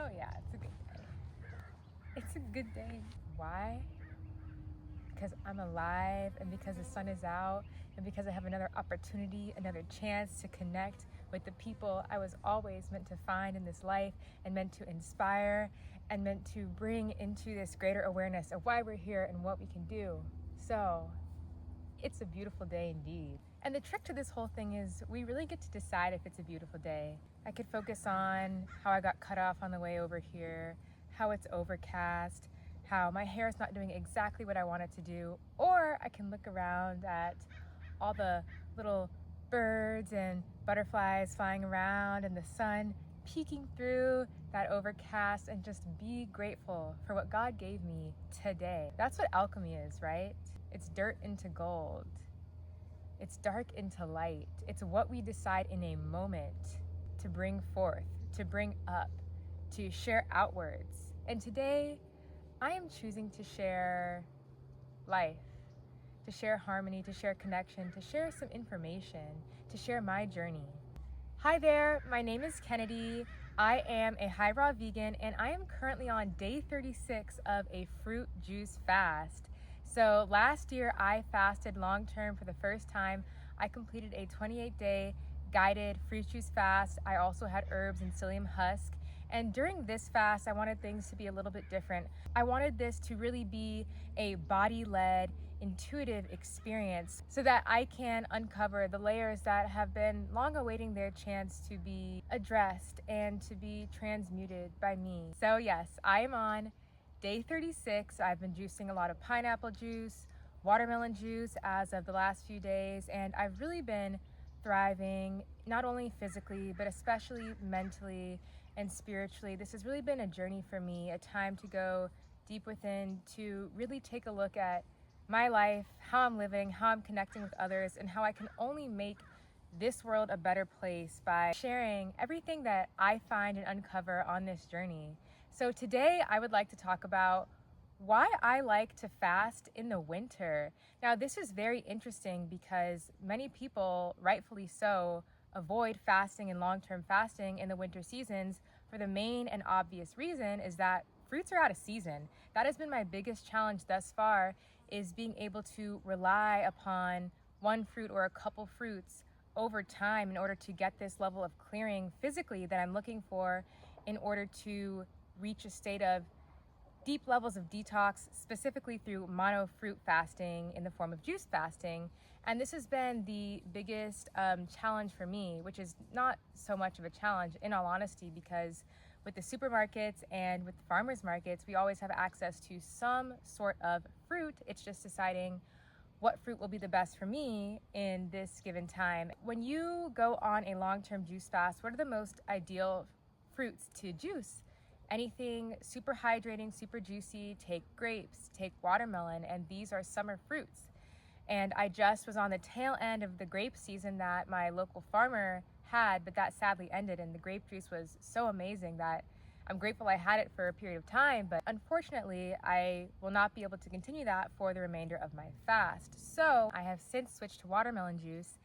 Oh yeah, it's a good day. It's a good day. Why? Because I'm alive, and because the sun is out, and because I have another opportunity, another chance to connect with the people I was always meant to find in this life, and meant to inspire, and meant to bring into this greater awareness of why we're here and what we can do. So it's a beautiful day indeed. And the trick to this whole thing is we really get to decide if it's a beautiful day. I could focus on how I got cut off on the way over here, how it's overcast, how my hair is not doing exactly what I want it to do, or I can look around at all the little birds and butterflies flying around and the sun peeking through that overcast and just be grateful for what God gave me today. That's what alchemy is, right? It's dirt into gold. It's dark into light. It's what we decide in a moment to bring forth, to bring up, to share outwards. And today, I am choosing to share life, to share harmony, to share connection, to share some information, to share my journey. Hi there, my name is Kennedy. I am a high raw vegan, and I am currently on day 36 of a fruit juice fast. So last year I fasted long term for the first time. I completed a 28-day guided fruit juice fast. I also had herbs and psyllium husk. And during this fast, I wanted things to be a little bit different. I wanted this to really be a body-led, intuitive experience so that I can uncover the layers that have been long awaiting their chance to be addressed and to be transmuted by me. So yes, I am on day 36. I've been juicing a lot of pineapple juice, watermelon juice as of the last few days, and I've really been thriving, not only physically, but especially mentally and spiritually. This has really been a journey for me, a time to go deep within, to really take a look at my life, how I'm living, how I'm connecting with others, and how I can only make this world a better place by sharing everything that I find and uncover on this journey. So today I would like to talk about why I like to fast in the winter. Now, this is very interesting because many people, rightfully so, avoid fasting and long-term fasting in the winter seasons for the main and obvious reason is that fruits are out of season. That has been my biggest challenge thus far, is being able to rely upon one fruit or a couple fruits over time in order to get this level of clearing physically that I'm looking for in order to reach a state of deep levels of detox, specifically through mono fruit fasting in the form of juice fasting. And this has been the biggest challenge for me, which is not so much of a challenge in all honesty, because with the supermarkets and with the farmers markets, we always have access to some sort of fruit. It's just deciding what fruit will be the best for me in this given time. When you go on a long-term juice fast, what are the most ideal fruits to juice? Anything super hydrating, super juicy, take grapes, take watermelon, and these are summer fruits. And I just was on the tail end of the grape season that my local farmer had, but that sadly ended, and the grape juice was so amazing that I'm grateful I had it for a period of time, but unfortunately I will not be able to continue that for the remainder of my fast. So I have since switched to watermelon juice,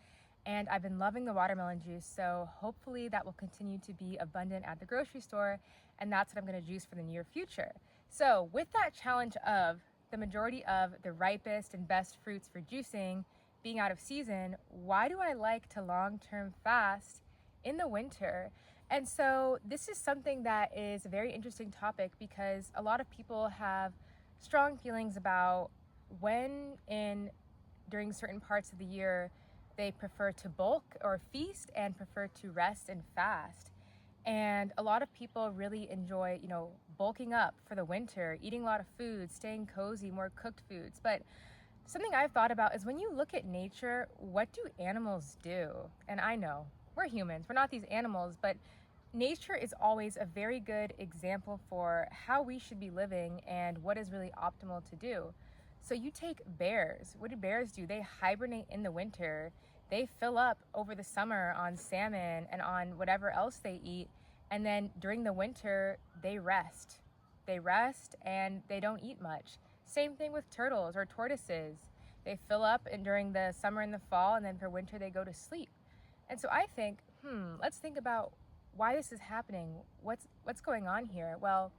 and I've been loving the watermelon juice, so hopefully that will continue to be abundant at the grocery store, and that's what I'm going to juice for the near future. So with that challenge of the majority of the ripest and best fruits for juicing being out of season, why do I like to long-term fast in the winter? And so this is something that is a very interesting topic because a lot of people have strong feelings about when during certain parts of the year they prefer to bulk or feast and prefer to rest and fast. And a lot of people really enjoy, bulking up for the winter, eating a lot of food, staying cozy, more cooked foods. But something I've thought about is when you look at nature, what do animals do? And I know we're humans, we're not these animals, but nature is always a very good example for how we should be living and what is really optimal to do. So you take bears. What do bears do? They hibernate in the winter. They fill up over the summer on salmon and on whatever else they eat. And then during the winter, they rest. They rest and they don't eat much. Same thing with turtles or tortoises. They fill up and during the summer and the fall, and then for winter they go to sleep. And so I think, let's think about why this is happening. What's going on here? Well,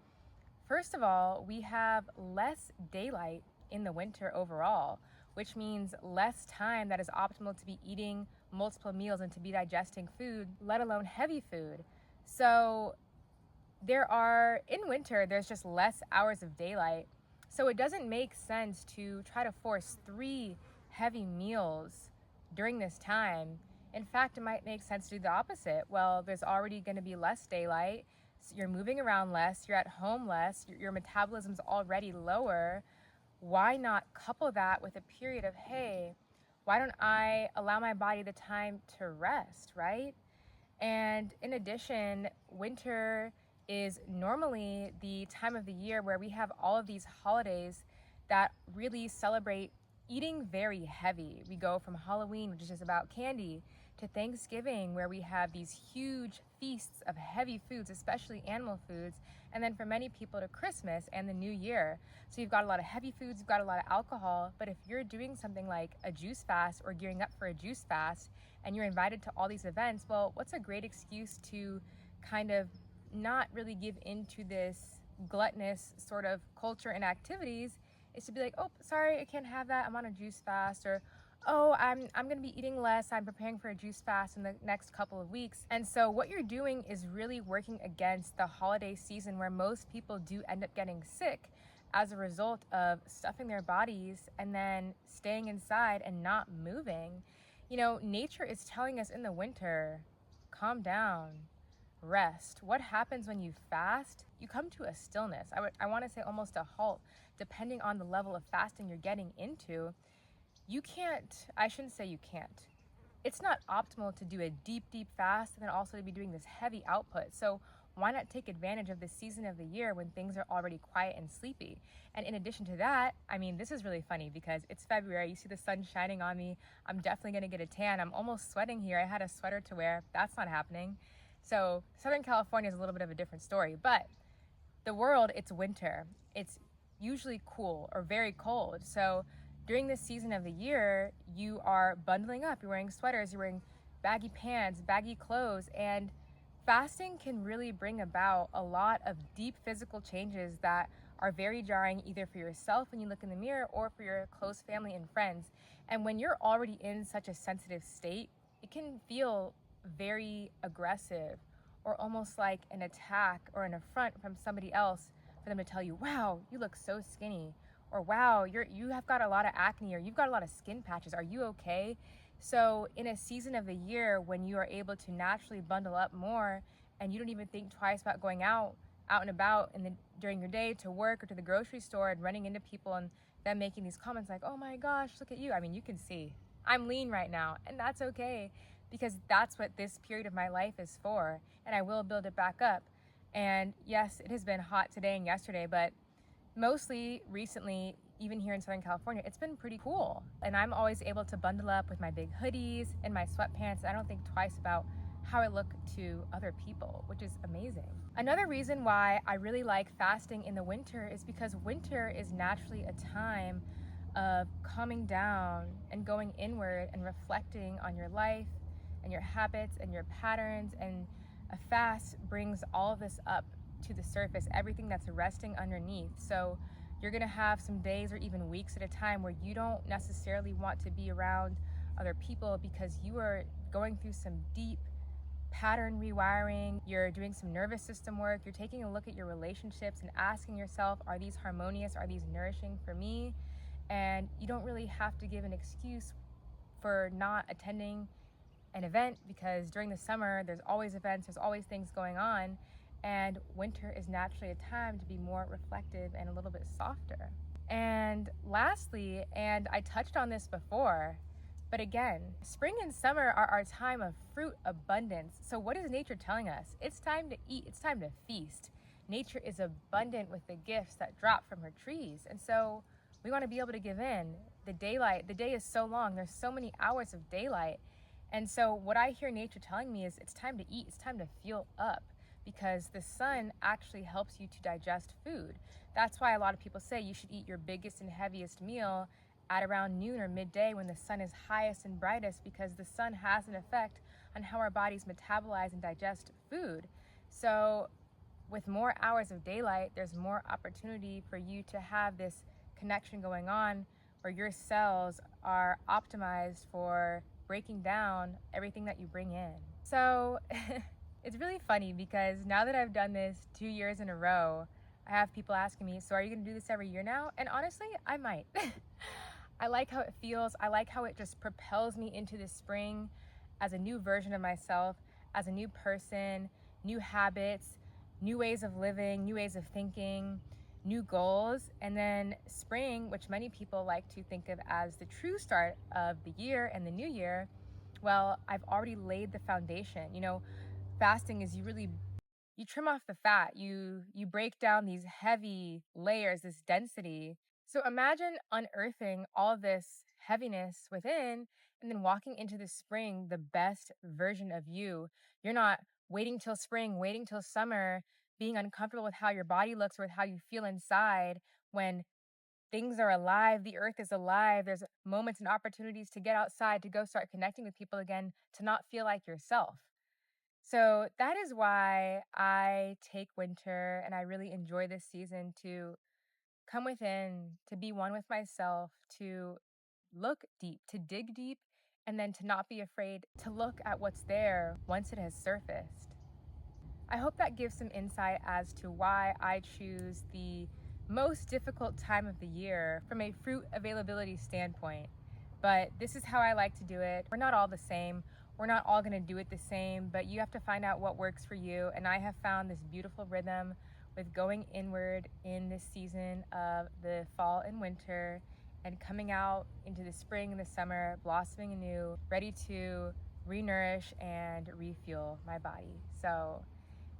first of all, we have less daylight in the winter overall, which means less time that is optimal to be eating multiple meals and to be digesting food, let alone heavy food. So in winter, there's just less hours of daylight. So it doesn't make sense to try to force 3 heavy meals during this time. In fact, it might make sense to do the opposite. Well, there's already going to be less daylight. So you're moving around less, you're at home less, your metabolism's already lower. Why not couple that with a period of, hey, why don't I allow my body the time to rest, right? And in addition, winter is normally the time of the year where we have all of these holidays that really celebrate eating very heavy. We go from Halloween, which is just about candy, to Thanksgiving, where we have these huge feasts of heavy foods, especially animal foods, and then for many people to Christmas and the New Year. So you've got a lot of heavy foods, you've got a lot of alcohol, but if you're doing something like a juice fast or gearing up for a juice fast and you're invited to all these events, well, what's a great excuse to kind of not really give into this gluttonous sort of culture and activities is to be like, oh, sorry, I can't have that, I'm on a juice fast, or oh, I'm going to be eating less, I'm preparing for a juice fast in the next couple of weeks. And so what you're doing is really working against the holiday season where most people do end up getting sick as a result of stuffing their bodies and then staying inside and not moving. You know, nature is telling us in the winter, calm down, rest. What happens when you fast? You come to a stillness. I want to say almost a halt, depending on the level of fasting you're getting into. You can't, I shouldn't say you can't. It's not optimal to do a deep fast and then also to be doing this heavy output. So why not take advantage of this season of the year when things are already quiet and sleepy? And in addition to that, I mean, this is really funny because it's February, you see the sun shining on me. I'm definitely gonna get a tan. I'm almost sweating here. I had a sweater to wear. That's not happening. So Southern California is a little bit of a different story, but the world, it's winter. It's usually cool or very cold. So during this season of the year, you are bundling up, you're wearing sweaters, you're wearing baggy pants, baggy clothes, and fasting can really bring about a lot of deep physical changes that are very jarring either for yourself when you look in the mirror or for your close family and friends. And when you're already in such a sensitive state, it can feel very aggressive or almost like an attack or an affront from somebody else for them to tell you, wow, you look so skinny, or wow, you have got a lot of acne, or you've got a lot of skin patches, are you okay? So in a season of the year when you are able to naturally bundle up more and you don't even think twice about going out and about during your day to work or to the grocery store and running into people and them making these comments like, oh my gosh, look at you. I mean, you can see I'm lean right now, and that's okay because that's what this period of my life is for, and I will build it back up. And yes, it has been hot today and yesterday, but mostly recently, even here in Southern California, it's been pretty cool. And I'm always able to bundle up with my big hoodies and my sweatpants. I don't think twice about how I look to other people, which is amazing. Another reason why I really like fasting in the winter is because winter is naturally a time of calming down and going inward and reflecting on your life and your habits and your patterns. And a fast brings all of this up to the surface, everything that's resting underneath. So you're gonna have some days or even weeks at a time where you don't necessarily want to be around other people because you are going through some deep pattern rewiring, you're doing some nervous system work, you're taking a look at your relationships and asking yourself, are these harmonious, are these nourishing for me? And you don't really have to give an excuse for not attending an event because during the summer, there's always events, there's always things going on. And winter is naturally a time to be more reflective and a little bit softer. And lastly, and I touched on this before, but again, spring and summer are our time of fruit abundance. So what is nature telling us? It's time to eat, it's time to feast. Nature is abundant with the gifts that drop from her trees. And so we want to be able to give in. The day is so long, there's so many hours of daylight. And so what I hear nature telling me is it's time to eat, it's time to fuel up, because the sun actually helps you to digest food. That's why a lot of people say you should eat your biggest and heaviest meal at around noon or midday when the sun is highest and brightest, because the sun has an effect on how our bodies metabolize and digest food. So with more hours of daylight, there's more opportunity for you to have this connection going on where your cells are optimized for breaking down everything that you bring in. So it's really funny because now that I've done this 2 years in a row, I have people asking me, so are you gonna do this every year now? And honestly, I might. I like how it feels. I like how it just propels me into the spring as a new version of myself, as a new person, new habits, new ways of living, new ways of thinking, new goals. And then spring, which many people like to think of as the true start of the year and the new year, well, I've already laid the foundation. You know, fasting is you trim off the fat, you break down these heavy layers, this density. So imagine unearthing all this heaviness within and then walking into the spring the best version of you. You're not waiting till spring, waiting till summer, being uncomfortable with how your body looks or with how you feel inside when things are alive, the earth is alive. There's moments and opportunities to get outside, to go start connecting with people again, to not feel like yourself. So that is why I take winter and I really enjoy this season to come within, to be one with myself, to look deep, to dig deep, and then to not be afraid to look at what's there once it has surfaced. I hope that gives some insight as to why I choose the most difficult time of the year from a fruit availability standpoint. But this is how I like to do it. We're not all the same. We're not all going to do it the same, but you have to find out what works for you. And I have found this beautiful rhythm with going inward in this season of the fall and winter and coming out into the spring and the summer, blossoming anew, ready to re-nourish and refuel my body. So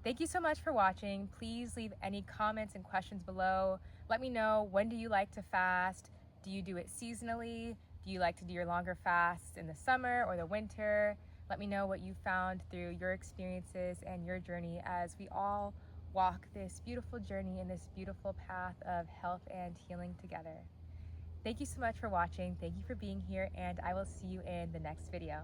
thank you so much for watching. Please leave any comments and questions below. Let me know, when do you like to fast? Do you do it seasonally? Do you like to do your longer fasts in the summer or the winter? Let me know what you found through your experiences and your journey as we all walk this beautiful journey in this beautiful path of health and healing together. Thank you so much for watching. Thank you for being here, and I will see you in the next video.